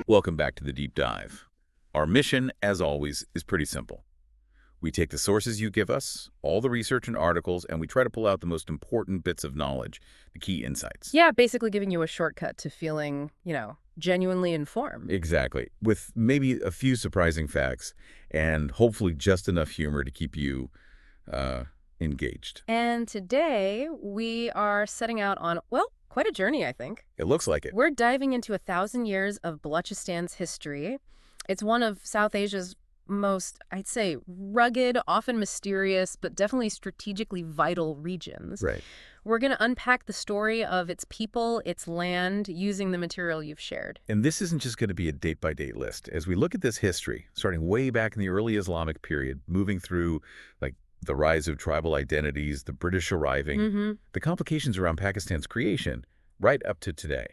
Welcome back to the Deep Dive. Our mission, as always, is pretty simple. We take the sources you give us, all the research and articles, and we try to pull out the most important bits of knowledge, the key insights. Yeah, basically giving you a shortcut to feeling, genuinely informed. Exactly. With maybe a few surprising facts and hopefully just enough humor to keep you engaged. And today we are setting out on, quite a journey, I think. It looks like it. We're diving into 1,000 years of Balochistan's history. It's one of South Asia's most, I'd say, rugged, often mysterious, but definitely strategically vital regions. Right. We're going to unpack the story of its people, its land, using the material you've shared. And this isn't just going to be a date-by-date list. As we look at this history, starting way back in the early Islamic period, moving through, like, the rise of tribal identities, the British arriving, the complications around Pakistan's creation, right up to today.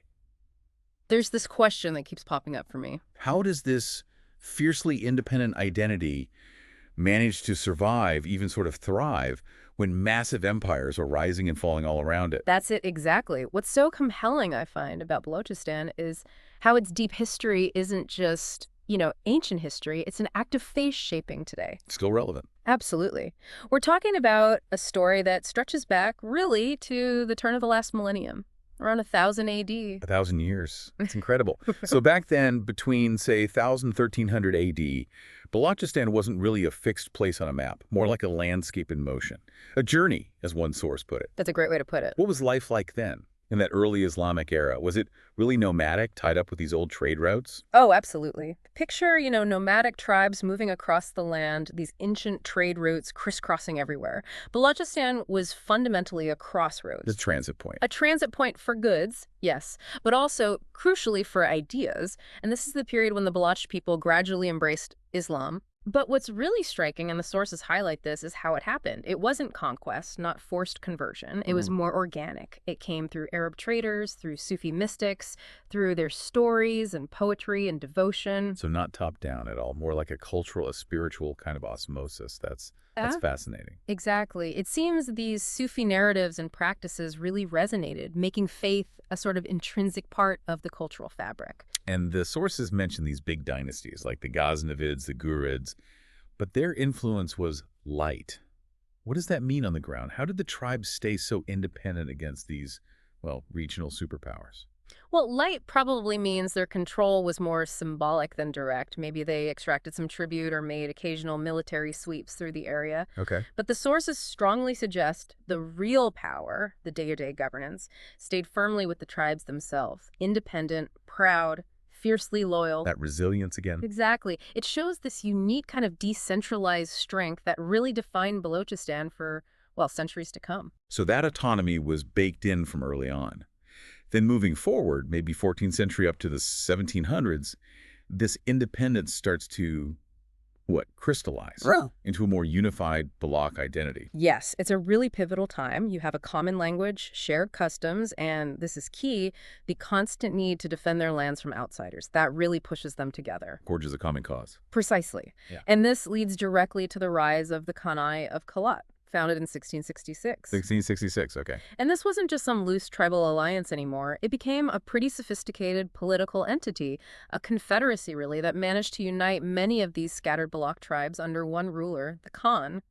There's this question that keeps popping up for me. How does this fiercely independent identity manage to survive, even sort of thrive, when massive empires are rising and falling all around it? That's it exactly. What's so compelling, I find, about Balochistan is how its deep history isn't just, ancient history. It's an active phase shaping today. Still relevant. Absolutely. We're talking about a story that stretches back, really, to the turn of the last millennium, around 1000 A.D. 1,000 years. It's incredible. So back then, between, say, 1000 and 1300 A.D., Balochistan wasn't really a fixed place on a map, more like a landscape in motion. A journey, as one source put it. That's a great way to put it. What was life like then, in that early Islamic era? Was it really nomadic, tied up with these old trade routes? Oh, absolutely. Picture, nomadic tribes moving across the land, these ancient trade routes crisscrossing everywhere. Balochistan was fundamentally a crossroads. The transit point. A transit point for goods, yes, but also, crucially, for ideas. And this is the period when the Baloch people gradually embraced Islam. But what's really striking, and the sources highlight this, is how it happened. It wasn't conquest, not forced conversion. It was more organic. It came through Arab traders, through Sufi mystics, through their stories and poetry and devotion. So not top-down at all, more like a cultural, a spiritual kind of osmosis. That's fascinating. Exactly. It seems these Sufi narratives and practices really resonated, making faith a sort of intrinsic part of the cultural fabric. And the sources mention these big dynasties, like the Ghaznavids, the Ghurids, but their influence was light. What does that mean on the ground? How did the tribes stay so independent against these, regional superpowers? Well, light probably means their control was more symbolic than direct. Maybe they extracted some tribute or made occasional military sweeps through the area. Okay. But the sources strongly suggest the real power, the day-to-day governance, stayed firmly with the tribes themselves. Independent, proud, fiercely loyal. That resilience again. Exactly. It shows this unique kind of decentralized strength that really defined Balochistan for, centuries to come. So that autonomy was baked in from early on. Then moving forward, maybe 14th century up to the 1700s, this independence starts to, crystallize into a more unified Baloch identity. Yes, it's a really pivotal time. You have a common language, shared customs, and this is key, the constant need to defend their lands from outsiders. That really pushes them together. Forges a common cause. Precisely. Yeah. And this leads directly to the rise of the Khanate of Kalat, founded in 1666. 1666, okay. And this wasn't just some loose tribal alliance anymore. It became a pretty sophisticated political entity, a confederacy, really, that managed to unite many of these scattered Baloch tribes under one ruler, the Khan.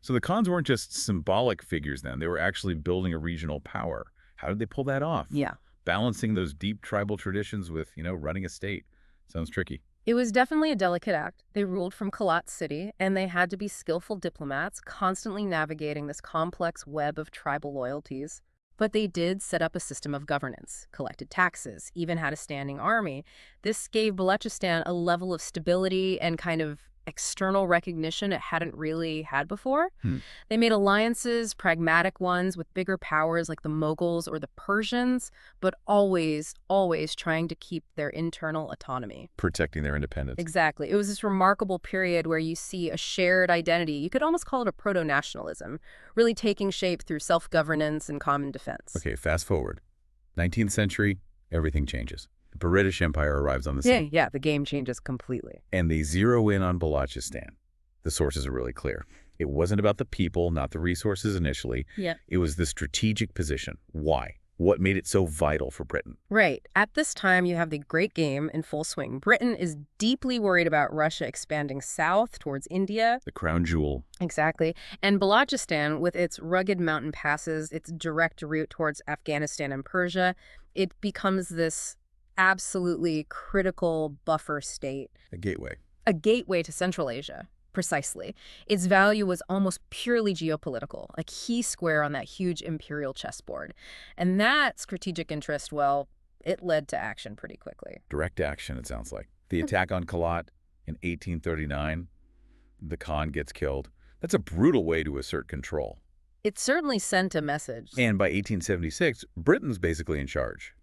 So the Khans weren't just symbolic figures then. They were actually building a regional power. How did they pull that off? Yeah. Balancing those deep tribal traditions with, running a state. Sounds tricky. It was definitely a delicate act. They ruled from Kalat City, and they had to be skillful diplomats, constantly navigating this complex web of tribal loyalties. But they did set up a system of governance, collected taxes, even had a standing army. This gave Balochistan a level of stability and kind of external recognition it hadn't really had before. They made alliances, pragmatic ones, with bigger powers like the Mughals or the Persians, but always, always trying to keep their internal autonomy. Protecting their independence. Exactly. It was this remarkable period where you see a shared identity. You could almost call it a proto-nationalism, really taking shape through self-governance and common defense. Okay, fast forward. 19th century, everything changes. The British Empire arrives on the scene. Yeah, the game changes completely. And they zero in on Balochistan. The sources are really clear. It wasn't about the people, not the resources initially. Yeah. It was the strategic position. Why? What made it so vital for Britain? Right. At this time, you have the Great Game in full swing. Britain is deeply worried about Russia expanding south towards India. The crown jewel. Exactly. And Balochistan, with its rugged mountain passes, its direct route towards Afghanistan and Persia, it becomes this absolutely critical buffer state. A gateway. A gateway to Central Asia. Precisely. Its value was almost purely geopolitical, a key square on that huge imperial chessboard. And that strategic interest, well, it led to action pretty quickly. Direct action, it sounds like. The attack on Kalat in 1839, the Khan gets killed. That's a brutal way to assert control. It certainly sent a message. And by 1876, Britain's basically in charge.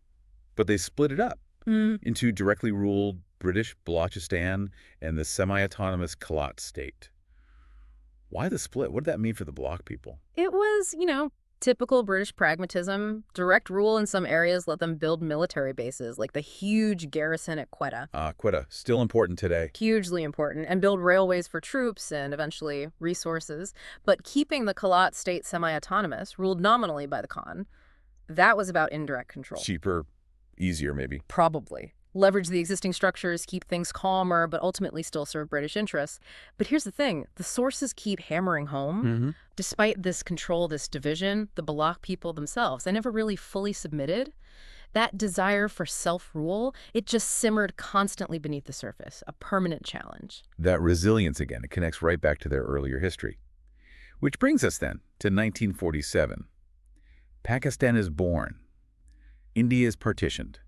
But they split it up into directly ruled British Balochistan and the semi-autonomous Kalat state. Why the split? What did that mean for the Baloch people? It was, typical British pragmatism. Direct rule in some areas let them build military bases, like the huge garrison at Quetta. Quetta, still important today. Hugely important, and build railways for troops and eventually resources. But keeping the Kalat state semi-autonomous, ruled nominally by the Khan, that was about indirect control. Cheaper, easier maybe. Probably. Leverage the existing structures, keep things calmer, but ultimately still serve British interests. But here's the thing. The sources keep hammering home. Despite this control, this division, the Baloch people themselves, they never really fully submitted. That desire for self-rule, it just simmered constantly beneath the surface, a permanent challenge. That resilience, again, it connects right back to their earlier history. Which brings us then to 1947. Pakistan is born. India is partitioned.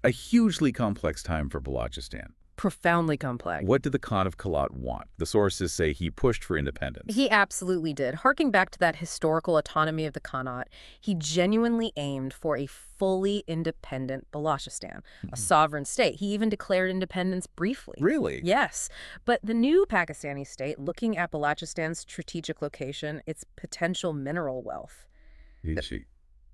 A hugely complex time for Balochistan. Profoundly complex. What did the Khan of Kalat want? The sources say he pushed for independence. He absolutely did. Harking back to that historical autonomy of the Khanate, he genuinely aimed for a fully independent Balochistan, a sovereign state. He even declared independence briefly. Really? Yes. But the new Pakistani state, looking at Balochistan's strategic location, its potential mineral wealth,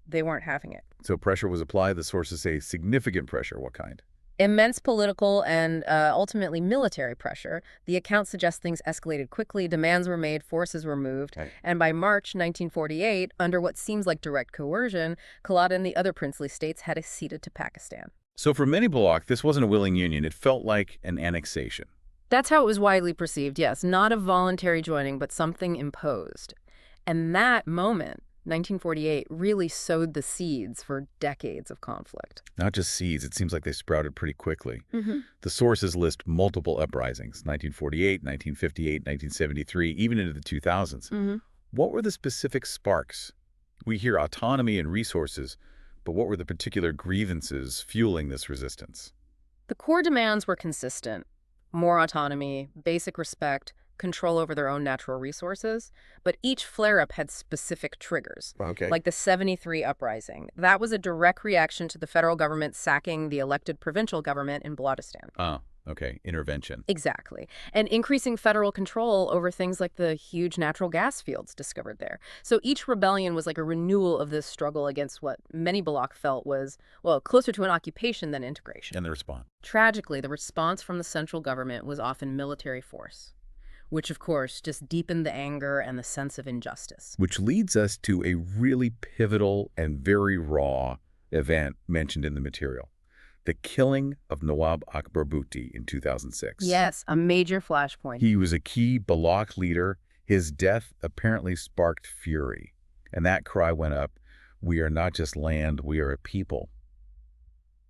they weren't having it. So pressure was applied. The sources say significant pressure. What kind? Immense political and ultimately military pressure. The account suggests things escalated quickly, demands were made, forces were moved, and by March 1948, under what seems like direct coercion, Kalat and the other princely states had acceded to Pakistan. So for many Baloch, this wasn't a willing union. It felt like an annexation. That's how it was widely perceived, yes. Not a voluntary joining, but something imposed. And that moment, 1948, really sowed the seeds for decades of conflict. Not just seeds, it seems like they sprouted pretty quickly. The sources list multiple uprisings, 1948, 1958, 1973, even into the 2000s. What were the specific sparks? We hear autonomy and resources, but what were the particular grievances fueling this resistance? The core demands were consistent. More autonomy, basic respect, control over their own natural resources, but each flare-up had specific triggers. Like the 73 uprising. That was a direct reaction to the federal government sacking the elected provincial government in Balochistan. Intervention. Exactly. And increasing federal control over things like the huge natural gas fields discovered there. So each rebellion was like a renewal of this struggle against what many Baloch felt was, well, closer to an occupation than integration. And the response? Tragically, the response from the central government was often military force, which, of course, just deepened the anger and the sense of injustice. Which leads us to a really pivotal and very raw event mentioned in the material. The killing of Nawab Akbar Bhutto in 2006. Yes, a major flashpoint. He was a key Baloch leader. His death apparently sparked fury. And that cry went up, "We are not just land, we are a people."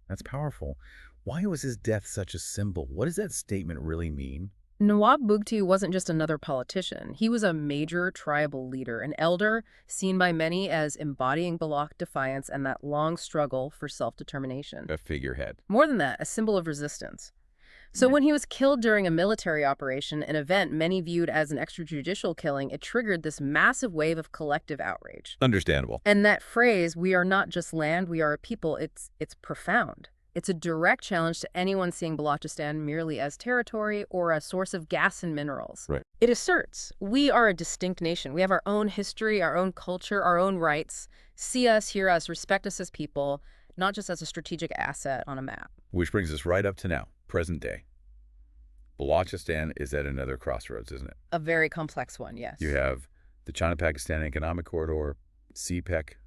That's powerful. Why was his death such a symbol? What does that statement really mean? Nawab Bhutto wasn't just another politician. He was a major tribal leader, an elder seen by many as embodying Baloch defiance and that long struggle for self-determination. A figurehead. More than that, a symbol of resistance. So when he was killed during a military operation, an event many viewed as an extrajudicial killing, it triggered this massive wave of collective outrage. Understandable. And that phrase, "we are not just land, we are a people," it's profound. It's a direct challenge to anyone seeing Balochistan merely as territory or a source of gas and minerals. It asserts, we are a distinct nation. We have our own history, our own culture, our own rights. See us, hear us, respect us as people, not just as a strategic asset on a map. Which brings us right up to now, present day. Balochistan is at another crossroads, isn't it? A very complex one, yes. You have the China-Pakistan Economic Corridor, CPEC.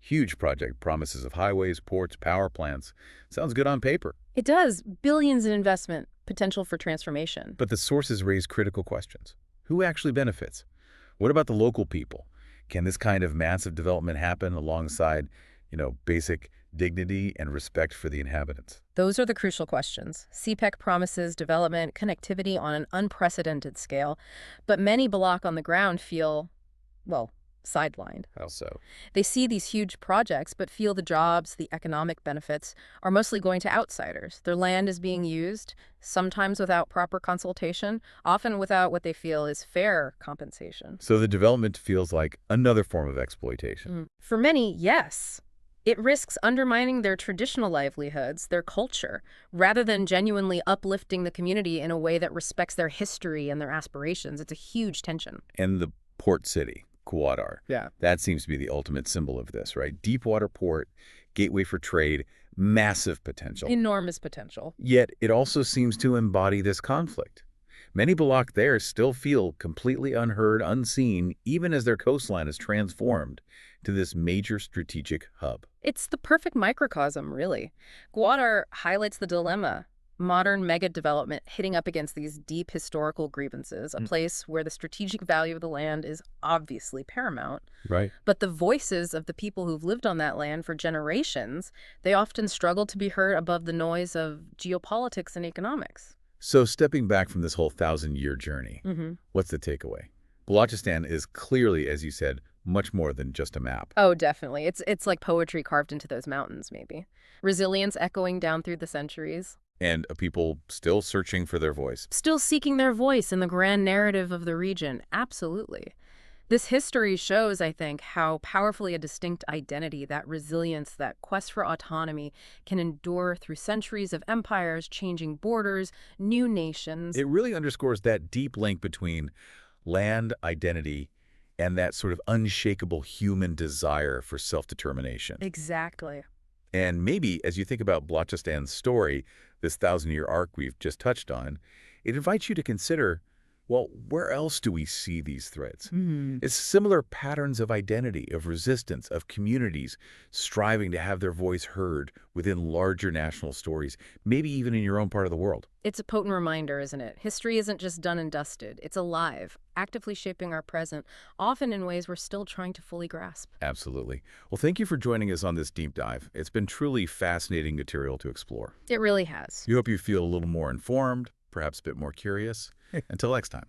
Huge project, promises of highways, ports, power plants. Sounds good on paper. It does. Billions in investment, potential for transformation. But the sources raise critical questions. Who actually benefits? What about the local people? Can this kind of massive development happen alongside, basic dignity and respect for the inhabitants? Those are the crucial questions. CPEC promises development, connectivity on an unprecedented scale, but many Baloch on the ground feel, well, sidelined. How so? They see these huge projects, but feel the jobs, the economic benefits, are mostly going to outsiders. Their land is being used, sometimes without proper consultation, often without what they feel is fair compensation. So the development feels like another form of exploitation. For many, yes. It risks undermining their traditional livelihoods, their culture, rather than genuinely uplifting the community in a way that respects their history and their aspirations. It's a huge tension. And the port city, Kuadar. Yeah. That seems to be the ultimate symbol of this, right? Deepwater port, gateway for trade, massive potential. Enormous potential. Yet it also seems to embody this conflict. Many Baloch there still feel completely unheard, unseen, even as their coastline is transformed to this major strategic hub. It's the perfect microcosm, really. Gwadar highlights the dilemma. Modern mega development hitting up against these deep historical grievances, a place where the strategic value of the land is obviously paramount. Right. But the voices of the people who've lived on that land for generations, they often struggle to be heard above the noise of geopolitics and economics. So stepping back from this whole 1,000-year journey, what's the takeaway? Balochistan is clearly, as you said, much more than just a map. Oh, definitely. It's like poetry carved into those mountains, maybe. Resilience echoing down through the centuries. And a people still searching for their voice. Still seeking their voice in the grand narrative of the region. Absolutely. This history shows, I think, how powerfully a distinct identity, that resilience, that quest for autonomy, can endure through centuries of empires, changing borders, new nations. It really underscores that deep link between land identity and that sort of unshakable human desire for self-determination. Exactly. And maybe, as you think about Balochistan's story, this 1,000-year arc we've just touched on, it invites you to consider, well, where else do we see these threads? It's similar patterns of identity, of resistance, of communities striving to have their voice heard within larger national stories, maybe even in your own part of the world. It's a potent reminder, isn't it? History isn't just done and dusted. It's alive, actively shaping our present, often in ways we're still trying to fully grasp. Absolutely. Well, thank you for joining us on this deep dive. It's been truly fascinating material to explore. It really has. We hope you feel a little more informed, perhaps a bit more curious. Until next time.